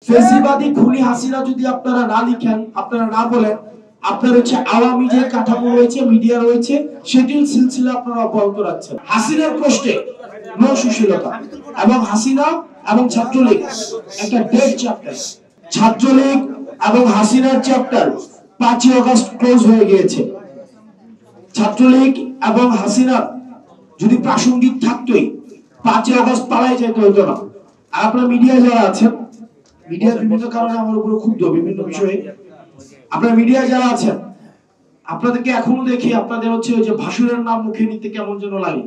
ফেসিবাদী খুনি হাসিনা যদি আপনারা না লিখেন, আপনারা না বলেন, আপনার হচ্ছে আওয়ামী যে কাঠামো রয়েছে, মিডিয়া রয়েছে, সেটির সিলসিলা আপনারা অব্যাহত রাখছেন। হাসিনার প্রশ্নে নো সুশীলতা এবং হাসিনা এবং ছাত্রলীগ একটা ডেড চ্যাপ্টার। ছাত্রলীগ এবং হাসিনার চ্যাপ্টার 5ই আগস্ট ক্লোজ হয়ে গিয়েছে। ছাত্রলীগ এবং হাসিনা যদি প্রাসঙ্গিক থাকতোই 5ই আগস্ট পালাই যেতে হতো না। আর আপনারা মিডিয়া যারা আছেন, মিডিয়া বিভিন্ন কারণে আমার উপর ক্ষুব্ধ বিভিন্ন বিষয়ে, আপনারা মিডিয়া যারা আছেন, আপনাদেরকে এখনো দেখি আপনাদের হচ্ছে ওই যে ভাসুরের নাম মুখে নিতে কেমন যেন লাগে।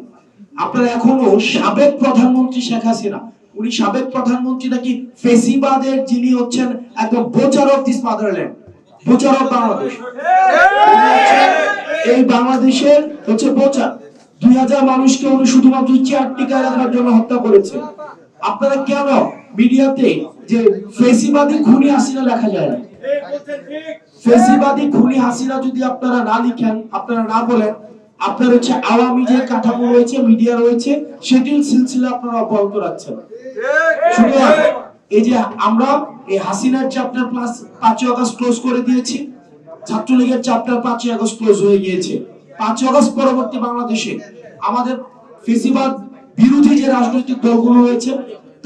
আপনারা এখনো সাবেক প্রধানমন্ত্রী শেখ হাসিনা, উনি সাবেক প্রধানমন্ত্রী নাকি ফেসিবাদের যিনি হচ্ছেন একদম বোচার of this motherland, বোচার of Bangladesh, এই বাংলাদেশের হচ্ছে বোচার। 2000 মানুষকে উনি শুধুমাত্র চেয়ার টিকায় রাখার জন্য হত্যা করেছে। আপনারা কেন মিডিয়াতে যে ফেসিবাদী খুনি হাসিনা লেখা যায় না? ফেসিবাদী খুনি হাসিনা যদি আপনারা না লিখেন, আপনারা না বলেন, আপনার হচ্ছে আওয়ামী যে কাঠামো রয়েছে, মিডিয়া রয়েছে, সেটির সিলসিলা আপনারা অব্যাহত রাখছেন। সুতরাং এই যে আমরা এই হাসিনার চ্যাপ্টার প্লাস 5ই আগস্ট ক্লোজ করে দিয়েছি, ছাত্রলীগের চ্যাপ্টার 5ই আগস্ট ক্লোজ হয়ে গিয়েছে। 5ই আগস্ট পরবর্তী বাংলাদেশে আমাদের ফেসিবাদ বিরোধী যে রাজনৈতিক দলগুলো রয়েছে,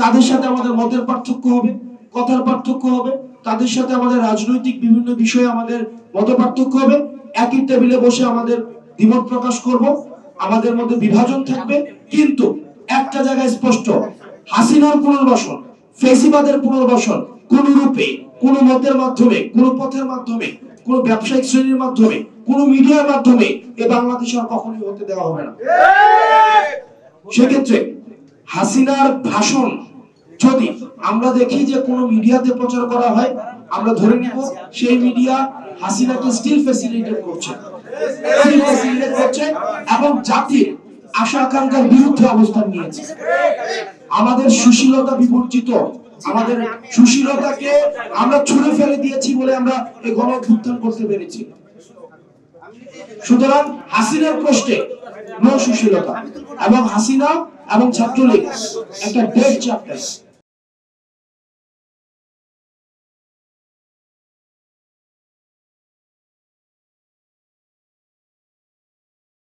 তাদের সাথে আমাদের মতের পার্থক্য হবে, কথার পার্থক্য হবে, তাদের সাথে আমাদের রাজনৈতিক বিভিন্ন বিষয়ে আমাদের মত পার্থক্য হবে। একই টেবিলে বসে আমাদের দ্বিমত প্রকাশ করব, আমাদের মধ্যে বিভাজন থাকবে, কিন্তু একটা জায়গায় স্পষ্ট, হাসিনার পুনর্বাসন, ফেসিবাদের পুনর্বাসন কোন রূপে, কোন মতের মাধ্যমে, কোন পথের মাধ্যমে, কোন ব্যবসায়িক শ্রেণীর মাধ্যমে, কোন মিডিয়ার মাধ্যমে এ বাংলাদেশে আর কখনোই হতে দেওয়া হবে না। সেক্ষেত্রে হাসিনার ভাষণ যদি আমরা দেখি যে কোন মিডিয়াতে প্রচার করা হয়, আমরা ধরে নিব সেই মিডিয়া হাসিনাকে স্টিল ফ্যাসিলিটেট করছে এবং জাতির আশা আকাঙ্ক্ষার বিরুদ্ধে অবস্থান নিয়েছে। আমাদের সুশীলতা বিবর্জিত, আমাদের সুশীলতাকে আমরা ছুঁড়ে ফেলে দিয়েছি বলে আমরা এই গণ অভ্যুত্থান করতে পেরেছি। সুতরাং হাসিনার প্রশ্নে নো সুশীলতা এবং হাসিনা এবং ছাত্রলীগ একটা ডেড চ্যাপ্টার।